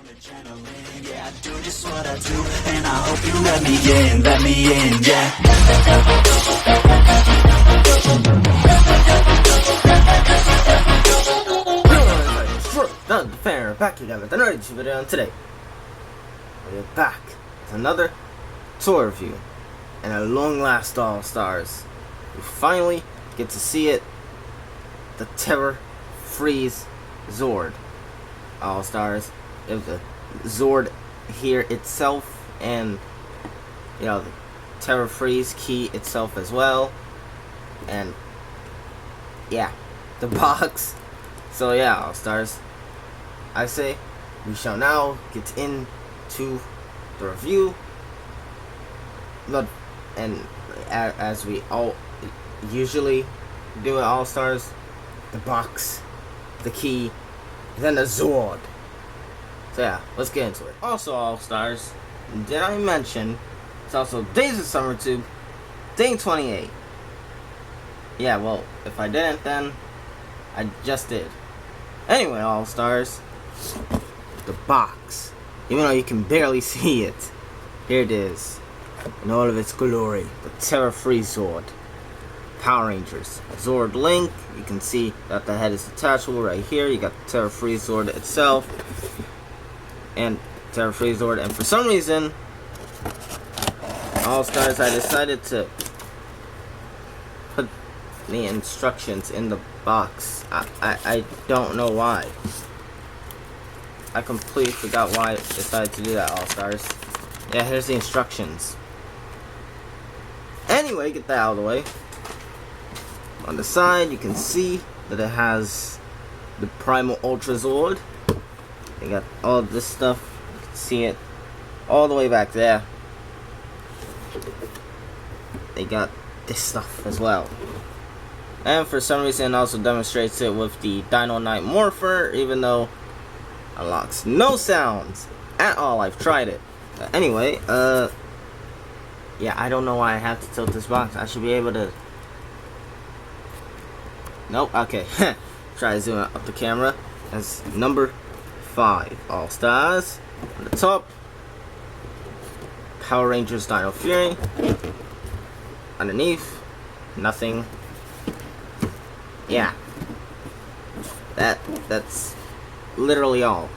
Adrenaline, yeah, I do just what I do, and I hope you let me in, yeah. Done the fair, back again with another YouTube video, and today we're back with another tour review, and at long last, All Stars, we finally get to see it, the Terror Freeze Zord. All Stars, it was a Zord here itself, and you know, the Terror Freeze key itself as well, and yeah, the box. So yeah, All Stars, I say we shall now get into the review. But and as we all usually do at All Stars, the box, the key, then the Zord. So yeah, let's get into it. Also, All Stars, did I mention it's also Days of SummerTube Day28? Yeah, well, if I didn't, then I just did. Anyway, All Stars, the box, even though you can barely see it, here it is in all of its glory. The Terror Freeze Zord. Power Rangers Zord Link. You can see that the head is detachable right here. You got the Terror Freeze Zord itself and Terror Freeze Zord, and for some reason, All Stars, I decided to put the instructions in the box. I don't know why. I completely forgot why I decided to do that, All Stars. Yeah, here's the instructions. Anyway, get that out of the way. On the side, you can see that it has the Primal Ultra Zord. They got all this stuff. You can see it all the way back there. They got this stuff as well. And for some reason, it also demonstrates it with the Dino Night Morpher, even though it unlocks no sounds at all. I've tried it. Anyway, yeah, I don't know why I have to tilt this box. I should be able to. Nope, okay. Try to zoom up the camera. That's number 5. All Stars. On the top, Power Rangers Dino Fury. Underneath, nothing. Yeah. That's literally all.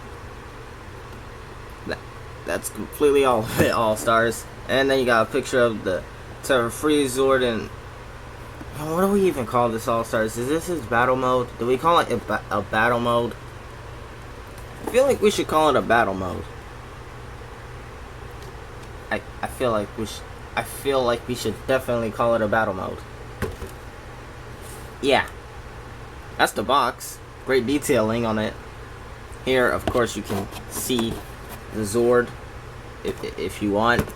That's completely all of it, All Stars. And then you got a picture of the Terror Freeze Zord, and what do we even call this, All Stars? Is this his battle mode? Do we call it a battle mode? I feel like we should call it a battle mode. I feel like we should definitely call it a battle mode. Yeah. That's the box. Great detailing on it. Here, of course, you can see the Zord if you want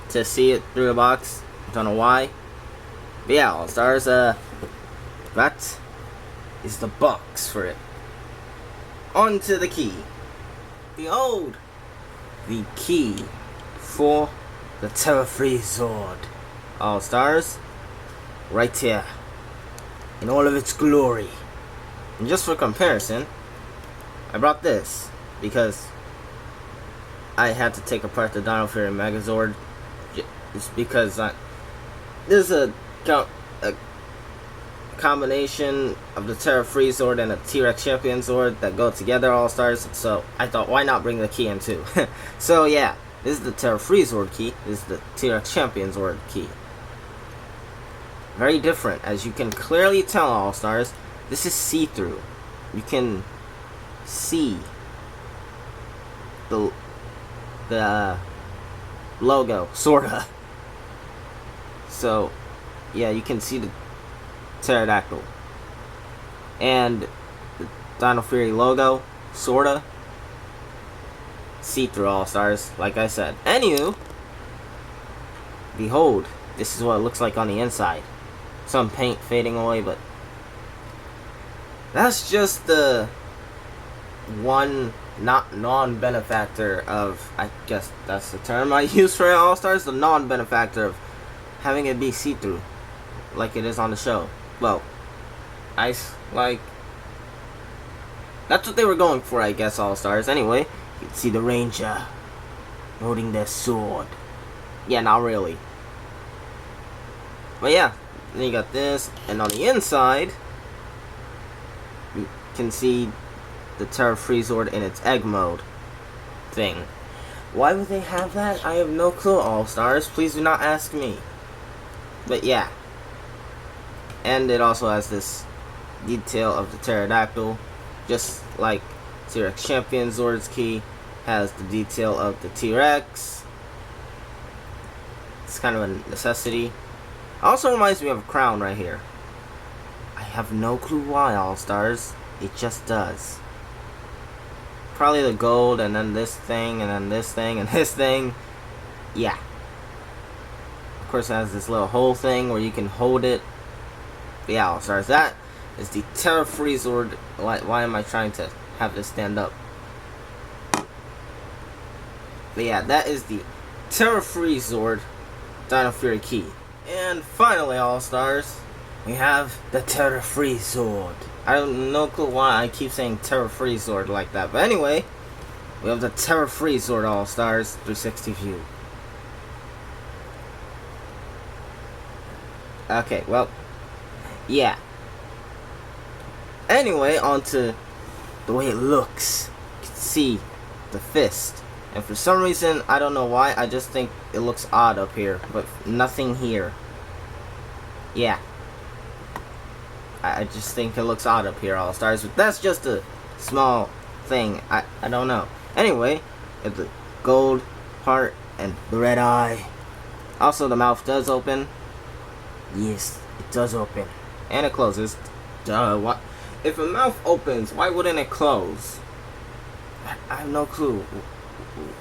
to see it through the box. Don't know why. But yeah, All Stars, that is the box for it. On to the key. Behold, the key for the Terror Freeze Zord. All Stars, right here, in all of its glory. And just for comparison, I brought this because I had to take apart the Dino Fury Megazord. It's because there's a combination of the Terror Freeze Zord and a T-Rex Champion Zord that go together, All Stars. So I thought, why not bring the key in too? So yeah, this is the Terror Freeze Zord key. This is the T-Rex Champion Zord key. Very different, as you can clearly tell, All Stars. This is see-through. You can see the logo, sorta. So yeah, you can see the pterodactyl and the Dino Fury logo, sorta. See-through, All Stars, like I said. Anywho, behold, this is what it looks like on the inside. Some paint fading away, but that's just the one non-benefactor of, I guess that's the term I use for All Stars, the non-benefactor of having it be see-through like it is on the show. Well, that's what they were going for, I guess, All Stars. Anyway, You can see the Ranger holding their sword. Yeah, not really. But yeah, then you got this, and on the inside, you can see the Ptera Zord in its egg mode thing. Why would they have that? I have no clue, All-Stars. Please do not ask me. But yeah. And it also has this detail of the pterodactyl, just like T-Rex Champion Zord's key has the detail of the T-Rex. It's kind of a necessity. Also reminds me of a crown right here. I have no clue why, All-Stars. It just does. Probably the gold, and then this thing, and then this thing, and this thing. Yeah. Of course, it has this little hole thing where you can hold it. But yeah, All-Stars, that is the Ptera Zord. Why am I trying to have this stand up? But yeah, that is the Ptera Zord Dino Fury key. And finally, All-Stars, we have the Ptera Zord. I have no clue why I keep saying Ptera Zord like that. But anyway, we have the Ptera Zord All-Stars 360 view. Okay, well, yeah. Anyway, on to the way it looks. You can see the fist. And for some reason, I don't know why, I just think it looks odd up here. But nothing here. Yeah. I just think it looks odd up here, All-Stars. But that's just a small thing. I don't know. Anyway, the gold part and the red eye. Also, the mouth does open. Yes, it does open. And it closes. Duh, what? If a mouth opens, why wouldn't it close? I have no clue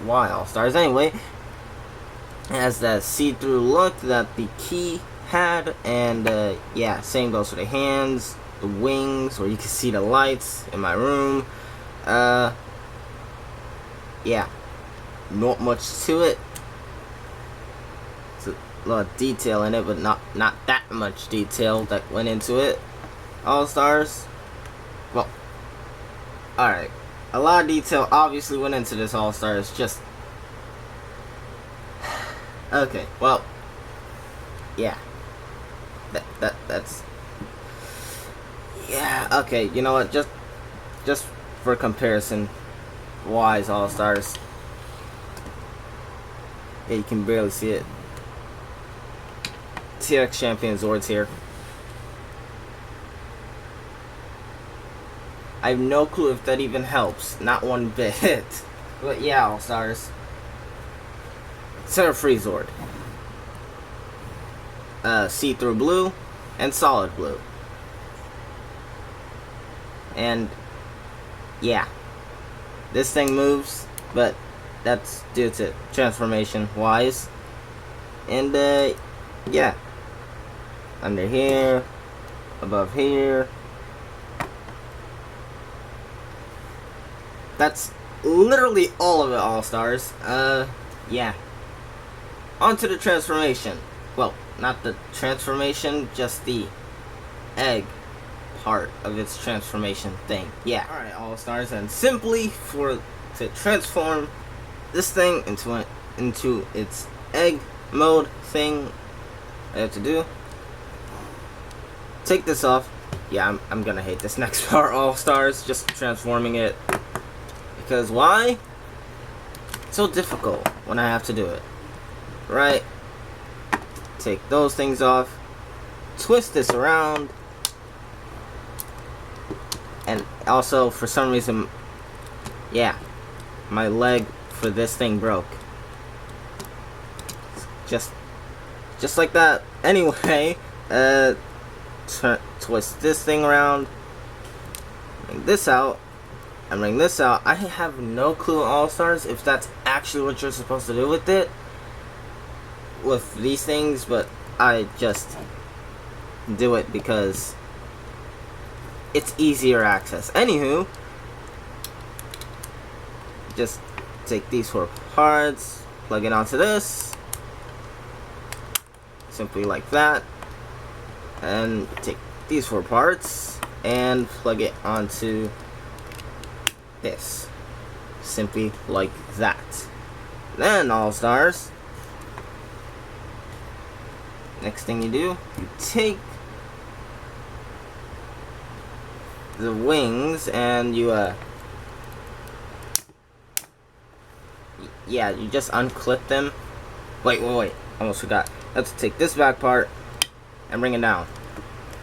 why, All-Stars. Anyway, it has that see-through look that the key had, and yeah, same goes for the hands, the wings, where you can see the lights in my room. Yeah, not much to it. It's a lot of detail in it, but not that much detail that went into it. All-Stars. Well, alright. A lot of detail obviously went into this All-Stars, just... Okay, well... Yeah. That's... Yeah, okay, you know what, just for comparison wise, All-Stars. Yeah, you can barely see it. T-Rex Champion Zord's here. I have no clue if that even helps. Not one bit. But yeah, All-Stars. Ptera Zord. See-through blue and solid blue. And yeah. This thing moves, but that's due to transformation wise. And yeah. Under here, above here. That's literally all of it, All-Stars. Yeah. On to the transformation. Well, not the transformation, just the egg part of its transformation thing. Yeah. Alright, All-Stars, and simply to transform this thing into its egg mode thing, I have to do, take this off. Yeah, I'm gonna hate this next part, All-Stars, just transforming it. Because why? It's so difficult when I have to do it. Right? Take those things off. Twist this around. And also, for some reason, yeah, my leg for this thing broke. Just like that. Anyway, twist this thing around. Bring this out. And bring this out. I have no clue, All-Stars, if that's actually what you're supposed to do with it. With these things, but I just do it because it's easier access. Anywho, just take these 4 parts, plug it onto this. Simply like that. And take these 4 parts and plug it onto this. simply like that. Then, All-Stars, next thing you do, you take the wings and you yeah, you just unclip them. Wait, almost forgot. Let's take this back part and bring it down.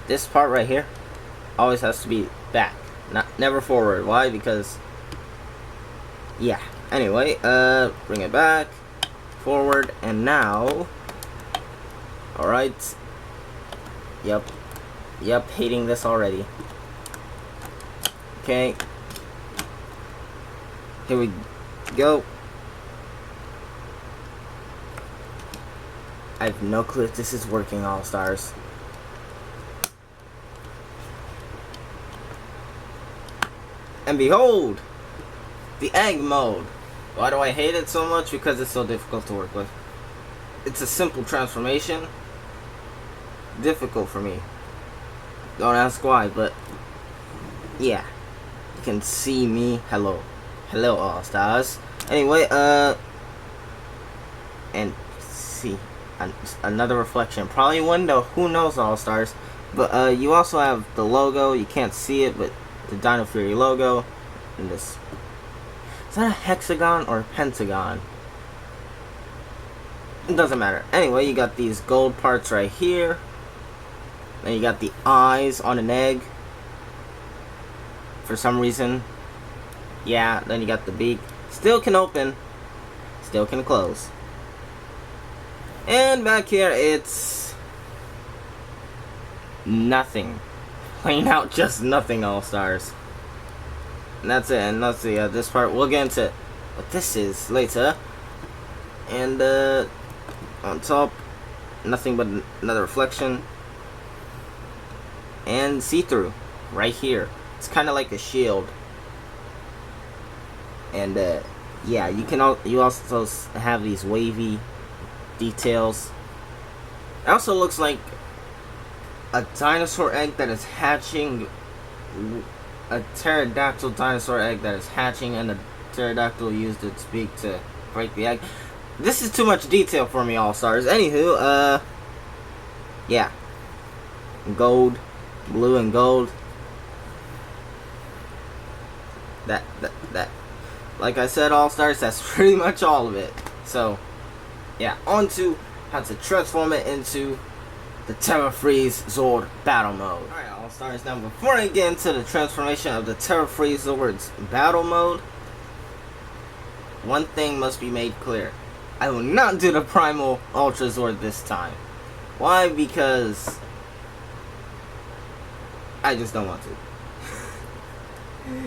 This part right here always has to be back, never forward. Why? Because yeah. Anyway, bring it back, forward, and now, alright. Yep, hating this already. Okay, here we go. I have no clue if this is working, All-Stars. And behold, the egg mode. Why do I hate it so much? Because it's so difficult to work with. It's a simple transformation. Difficult for me. Don't ask why, but yeah. You can see me. Hello, All-Stars. Anyway, and see another reflection. Probably window. Who knows, All-Stars? But you also have the logo. You can't see it, but the Dino Fury logo. And this. Is that a hexagon or a pentagon? It doesn't matter. Anyway, you got these gold parts right here. Then you got the eyes on an egg. For some reason. Yeah, then you got the beak. Still can open. Still can close. And back here, it's nothing. Plain out, just nothing, All-Stars. And that's it. And let's see, this part, we'll get into what this is later. And on top, nothing but another reflection. And see-through, right here. It's kind of like a shield. And yeah, you also have these wavy details. It also looks like a dinosaur egg that is hatching. A pterodactyl dinosaur egg that is hatching, and the pterodactyl used its beak to break the egg. This is too much detail for me, All-Stars. Anywho, yeah. Gold, blue and gold. That. Like I said, All-Stars, that's pretty much all of it. So, yeah, on to how to transform it into the Terra Freeze Zord battle mode. Alright, All-Stars, now before I get into the transformation of the Terra Freeze Zord's battle mode, one thing must be made clear. I will not do the Primal Ultra Zord this time. Why? Because I just don't want to.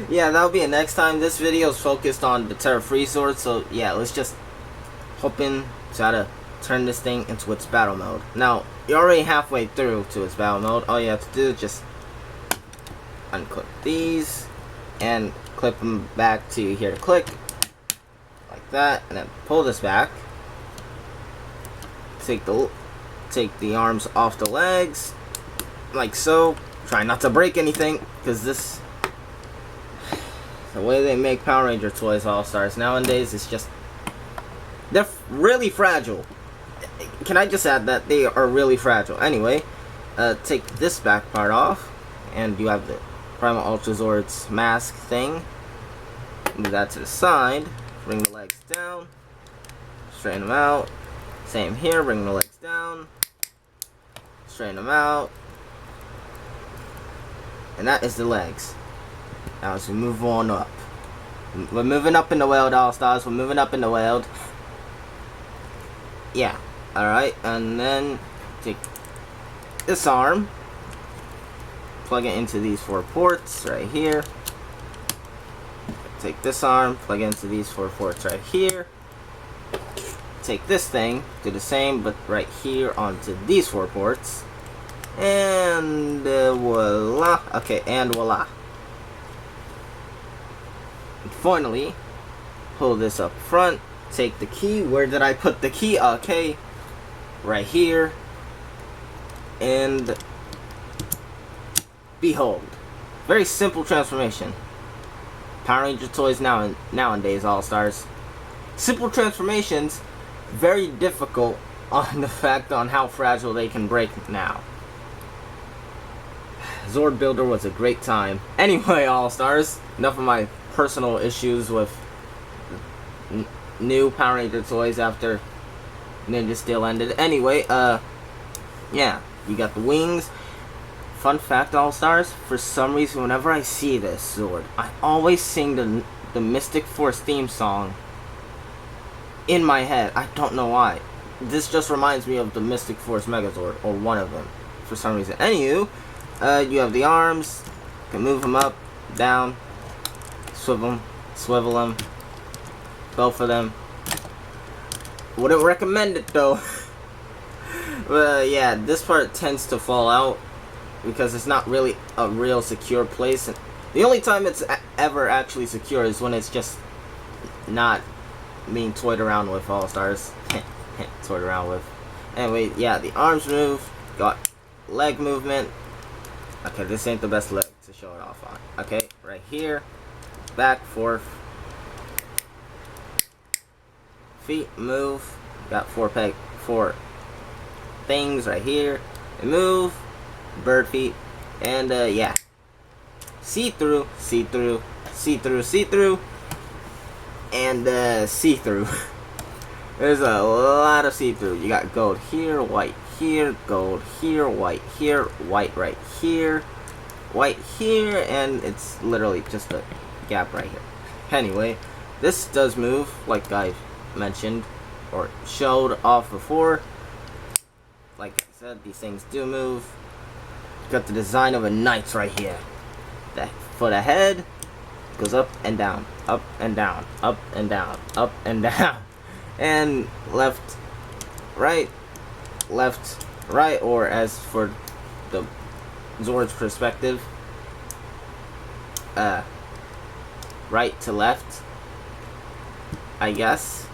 Yeah, that'll be it next time. This video is focused on the Terra Freeze Zord, so yeah, let's just hop in, try to turn this thing into its battle mode. Now, you're already halfway through to its battle mode. All you have to do is just unclip these and clip them back to here to click, like that, and then pull this back. Take the arms off the legs, like so. Try not to break anything, because this, the way they make Power Ranger toys, All-Stars nowadays, is just, they're really fragile. Can I just add that they are really fragile? Anyway, take this back part off, and you have the Primal Ultra Zord's mask thing. Move that to the side. Bring the legs down. Straighten them out. Same here. Bring the legs down. Straighten them out. And that is the legs. Now as we move on up. We're moving up in the world, All-Stars. We're moving up in the world. Yeah. Alright. And then take this arm. Plug it into these 4 ports right here. Take this arm. Plug it into these 4 ports right here. Take this thing. Do the same, but right here onto these 4 ports. And voila. Okay, and voila. And finally, pull this up front. Take the key. Where did I put the key? Okay, right here. And behold, very simple transformation. Power Ranger toys nowadays, All-Stars. Simple transformations, very difficult on the fact on how fragile they can break now. Zord Builder was a great time. Anyway, All-Stars, enough of my personal issues with new Power Ranger toys after Ninja Steel ended. Anyway, yeah, you got the wings. Fun fact, All-Stars, for some reason, whenever I see this Zord, I always sing the Mystic Force theme song in my head. I don't know why. This just reminds me of the Mystic Force Megazord, or one of them, for some reason. Anywho, you have the arms. You can move them up, down, swivel them, both of them. Wouldn't recommend it though. Yeah, this part tends to fall out because it's not really a real secure place. And the only time it's ever actually secure is when it's just not being toyed around with, All-Stars. Toyed around with. Anyway, yeah, the arms move. Got leg movement. Okay, this ain't the best leg to show it off on. Okay, right here. Back, forth. Feet move. Got four things right here. They move. Bird feet. And yeah. See-through, see-through, see-through, see-through. And see-through. There's a lot of see-through. You got gold here, white here, gold here, white right here, white here, and it's literally just a gap right here. Anyway, this does move, like I mentioned, or showed off before. Like I said, these things do move. Got the design of a knight right here. That foot ahead goes up and down, up and down, up and down, up and down. And left, right, or as for the Zord's perspective, right to left, I guess.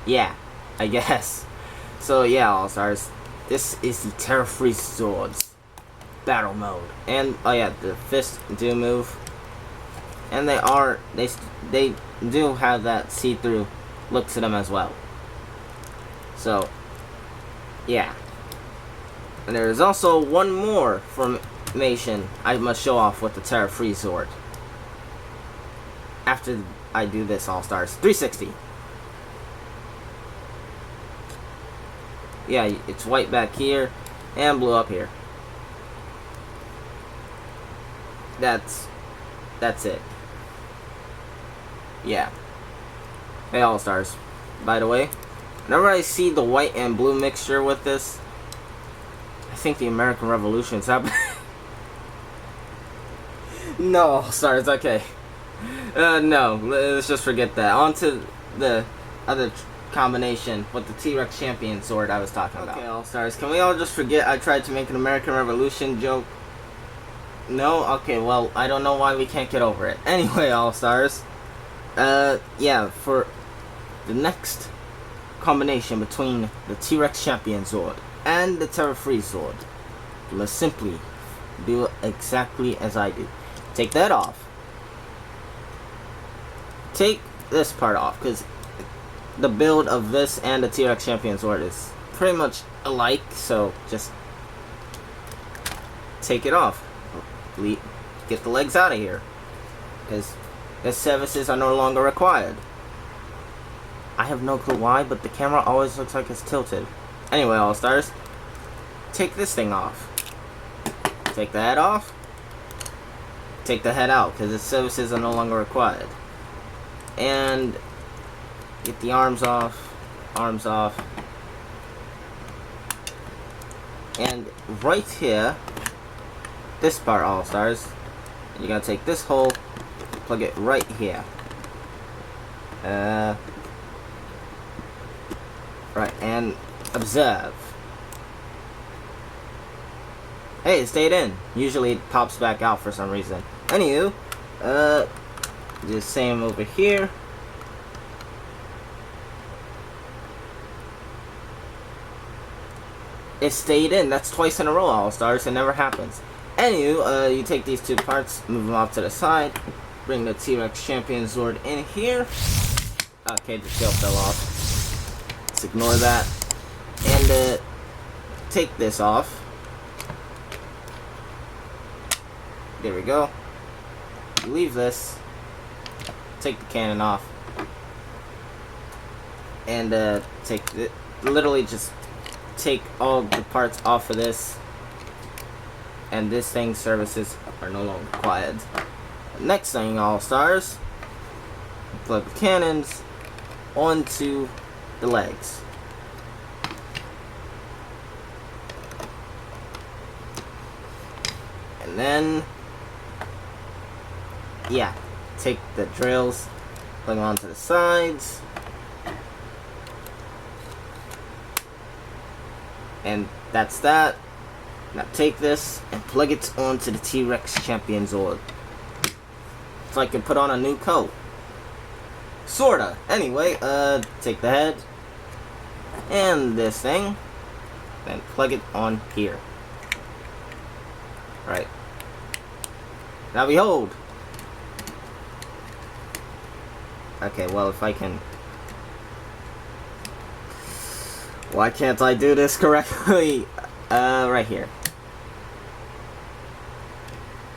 Yeah, I guess. So yeah, All-Stars, this is the Ptera Free Zord's battle mode. And oh yeah, the fists do move, and they do have that see-through look to them as well. So yeah, and there is also one more formation I must show off with the Ptera Free Zord after I do this, All-Stars. 360. Yeah, it's white back here and blue up here. That's it. Yeah. Hey, All-Stars. By the way, whenever I see the white and blue mixture with this, I think the American Revolution's happening. No, All-Stars, okay. No, let's just forget that. On to the other combination with the T-Rex Champion Zord I was talking about. Okay, All-Stars, can we all just forget I tried to make an American Revolution joke? No? Okay, well, I don't know why we can't get over it. Anyway, All-Stars, yeah, for the next combination between the T-Rex Champion Zord and the Ptera Free Zord, you must simply do exactly as I do. Take that off. Take this part off, because the build of this and the T-Rex Champion Zord is pretty much alike, so just take it off. Get the legs out of here, because the services are no longer required. I have no clue why, but the camera always looks like it's tilted. Anyway, All-Stars, take this thing off. Take the head off. Take the head out, because its services are no longer required. And get the arms off. Arms off. And right here, this part, All-Stars, you gotta take this hole, plug it right here. Right, and observe. Hey, it stayed in. Usually it pops back out for some reason. Anywho, do the same over here. It stayed in. That's twice in a row, All-Stars. It never happens. Anywho, you take these two parts, move them off to the side, bring the T-Rex Champion Zord in here. Okay, the tail fell off. Let's ignore that. And take this off. There we go. Leave this. Take the cannon off. And take it. Literally just take all the parts off of this. And this thing's services are no longer required. Next thing, All-Stars. Plug the cannons onto the legs. And then, yeah, take the drills, plug them onto the sides. And that's that. Now take this and plug it onto the T-Rex Champion Zord. So I can put on a new coat. Sorta. Anyway, take the head and this thing, then plug it on here. Right. Now behold. Okay, well, if I can... Why can't I do this correctly? Right here.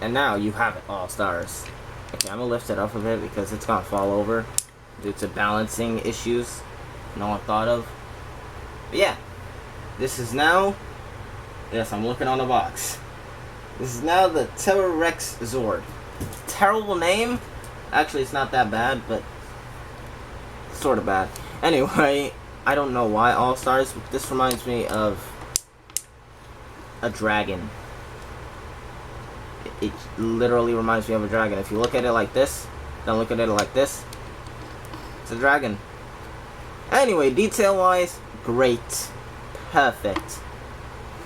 And now you have it, All-Stars. Okay, I'm gonna lift it up a bit because it's gonna fall over due to balancing issues no one thought of. But yeah, this is now... Yes, I'm looking on the box. This is now the T-Rex Zord. Terrible name. Actually, it's not that bad, but sort of bad. Anyway, I don't know why All-Stars, but this reminds me of a dragon. It literally reminds me of a dragon. If you look at it like this, then look at it like this, it's a dragon. Anyway, detail-wise, great. Perfect.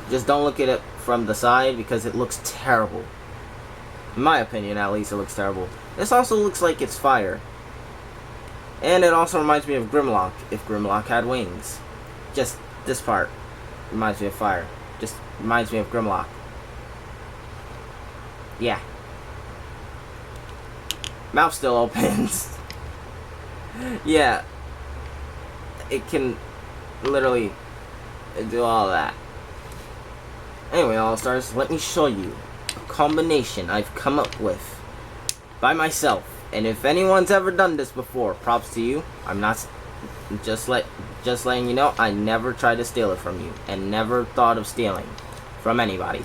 Just don't look at it from the side because it looks terrible. In my opinion, at least, it looks terrible. This also looks like it's fire. And it also reminds me of Grimlock, if Grimlock had wings. Just this part reminds me of fire. Just reminds me of Grimlock. Yeah. Mouth still opens. Yeah. It can literally do all that. Anyway, All-Stars, let me show you a combination I've come up with by myself. And if anyone's ever done this before, props to you. I'm not just letting you know, I never tried to steal it from you and never thought of stealing from anybody.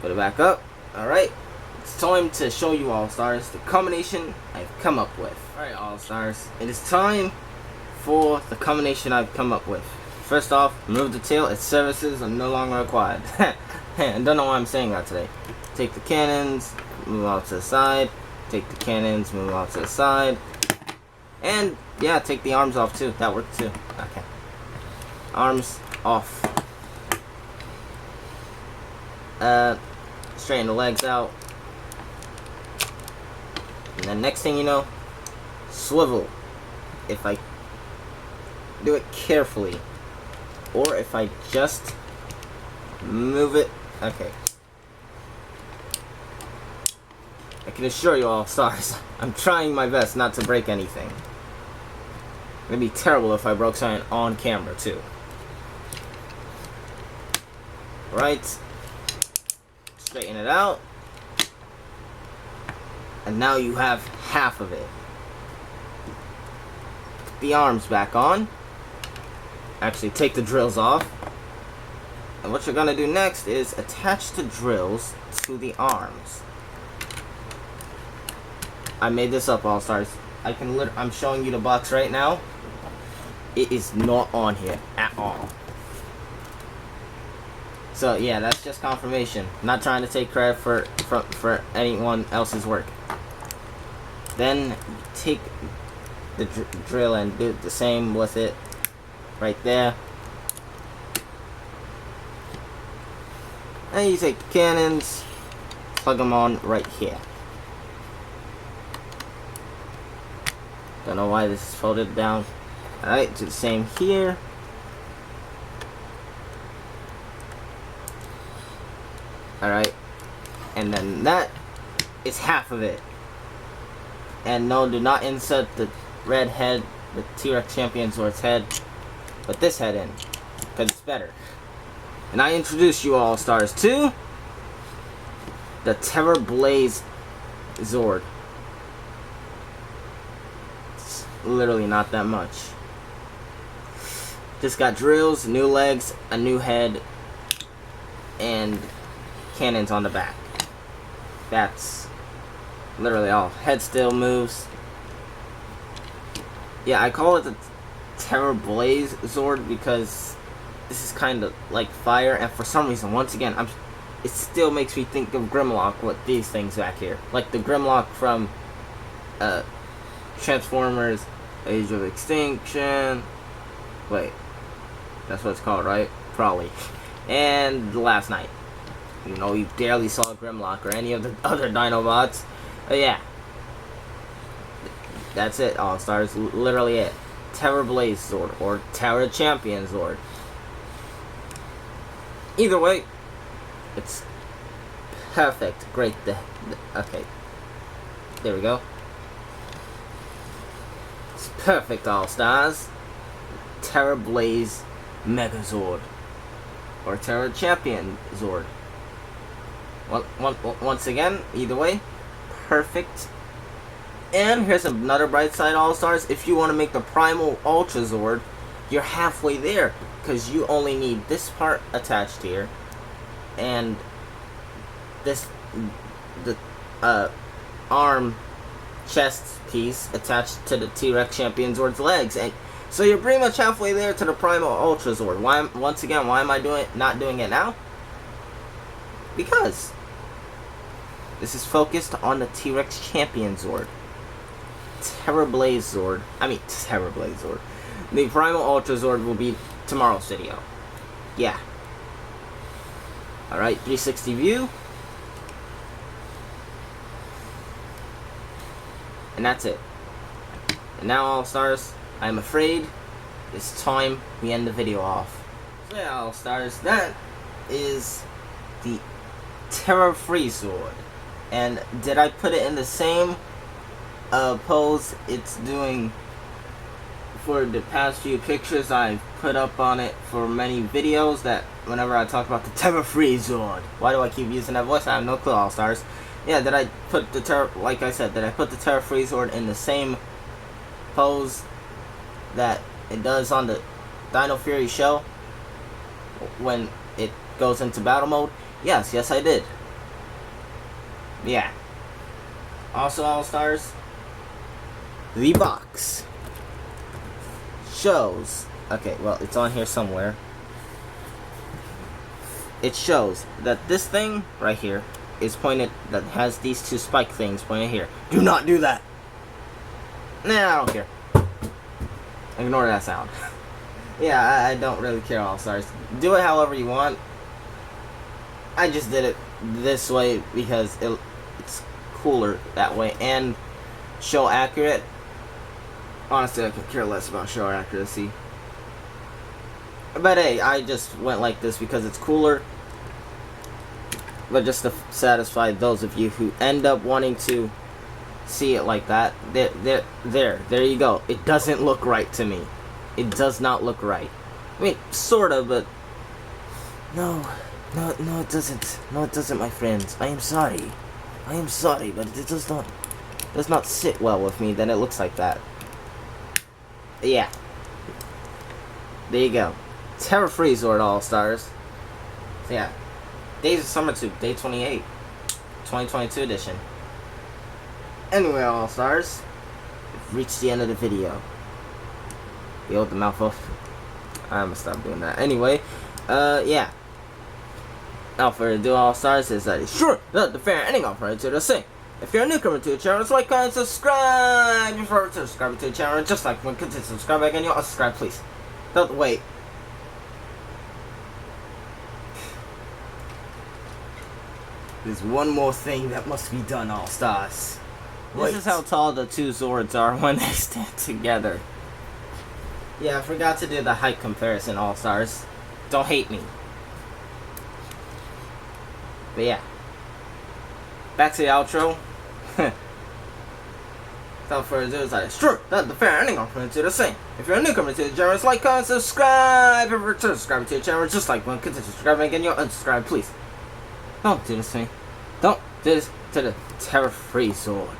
Put it back up. Alright. It's time to show you, All-Stars, the combination I've come up with. Alright, All-Stars, it is time for the combination I've come up with. First off, remove the tail. Its services are no longer required. I don't know why I'm saying that today. Take the cannons, move off to the side. Take the cannons, move off to the side. And, yeah, take the arms off too. That worked too. Okay. Arms off. Straighten the legs out. And then next thing you know, swivel. If I do it carefully. Or if I just move it. Okay. I can assure you, All-Stars, I'm trying my best not to break anything. It'd be terrible if I broke something on camera, too. Right. Straighten it out. And now you have half of it. Put the arms back on. Actually, take the drills off. And what you're gonna do next is attach the drills to the arms. I made this up, All-Stars. I'm showing you the box right now. It is not on here at all. So yeah, that's just confirmation. I'm not trying to take credit for anyone else's work. Then take the drill and do the same with it. Right there. And you take the cannons, plug them on right here. Don't know why this is folded down. Alright, do the same here. Alright. And then that is half of it. And no, do not insert the red head, the T-Rex Champion Zord's head, but this head in, because it's better. And I introduce you all stars to the Terror Blaze Zord. It's literally not that much. Just got drills, new legs, a new head, and cannons on the back. That's literally all. Head still moves. Yeah, I call it the Terror Blaze Zord because this is kind of like fire, and for some reason, once again, it still makes me think of Grimlock with these things back here. Like the Grimlock from Transformers Age of Extinction. Wait, that's what it's called, right? Probably. And last night. You know, you barely saw Grimlock or any of the other Dinobots. But yeah. That's it, All-Stars. Literally it. Terror Blaze Zord. Or Terror Champion Zord. Either way, it's perfect. Great. Okay. There we go. It's perfect, All-Stars. Terror Blaze Megazord. Or Terror Champion Zord. Once again, either way, perfect. And here's another bright side, All-Stars. If you want to make the Primal Ultra Zord, you're halfway there. Because you only need this part attached here. And this, the arm, chest piece attached to the T-Rex Champion Zord's legs. And so you're pretty much halfway there to the Primal Ultra Zord. Once again, why am I not doing it now? Because this is focused on the T-Rex Champion Zord. Terror Blaze Zord. Terror Blaze Zord. The Primal Ultra Zord will be tomorrow's video. Yeah. Alright, 360 view. And that's it. And now, All-Stars, I'm afraid it's time we end the video off. So yeah, All-Stars, that is the Terror Free Zord. And did I put it in the same pose it's doing for the past few pictures I've put up on it for many videos, that whenever I talk about the Terror Free Zord? Why do I keep using that voice? I have no clue, All-Stars. Yeah, did I put the Terror, like I said, did I put the Terror Free Zord in the same pose that it does on the Dino Fury show when it goes into battle mode? Yes, I did. Yeah. Also, All-Stars, the box shows, okay, well, it's on here somewhere. It shows that this thing right here is pointed, that has these two spike things pointed here. Do not do that. Nah, I don't care. Ignore that sound. Yeah, I don't really care, All-Stars. Do it however you want. I just did it this way because it's cooler that way, and show accurate. Honestly, I could care less about show accuracy. But hey, I just went like this because it's cooler. But just to satisfy those of you who end up wanting to see it like that, there you go. It doesn't look right to me. It does not look right. I mean, sorta, but no, it doesn't. No, it doesn't, my friends. I am sorry, but it does not sit well with me. Then it looks like that. Yeah. There you go. Terror Free Zord, All-Stars. So yeah. Days of SummerTube Day28, 2022 edition. Anyway, All-Stars, we've reached the end of the video. You hold the mouth off. I'm gonna stop doing that. Anyway, yeah. Without further ado, All-Stars, is that sure not the fair ending off right to the same. If you're a newcomer to the channel, just like, comment, subscribe. If you're subscribing to the channel, just like, continue to subscribe again, you'll subscribe, please. Don't wait. There's one more thing that must be done, All-Stars. This is how tall the two Zords are when they stand together. Yeah, I forgot to do the height comparison, All-Stars. Don't hate me. But yeah. Back to the outro. Without further ado, it's like, sure, that's the fair ending. I'm going to do the same. If you're a newcomer to the channel, it's like, comment, subscribe. If you're subscribing to the channel, just like one, consider subscribing again, you'll unsubscribe, please. Don't do this to me. Don't do this to the terror-free Zord.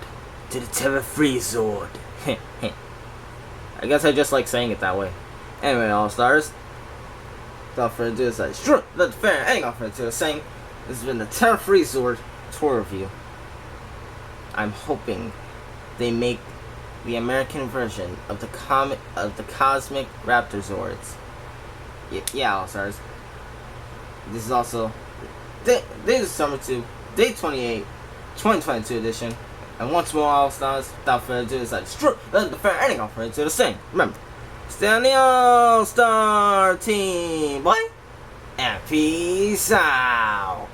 To the terror-free Zord. I guess I just like saying it that way. Anyway, All-Stars. Without further ado, it's like, sure, that's the fair ending. I'm going to do the same. This has been the terror-free Zord tour review. I'm hoping they make the American version of the Cosmic Raptor Zords. Yeah, All-Stars. This is also this is SummerTube Day28 2022 edition. And once more, All-Stars, without further ado, it's like, screw the fair ending. I'll further to the same. Remember, stay on the All-Star team, boy. And peace out.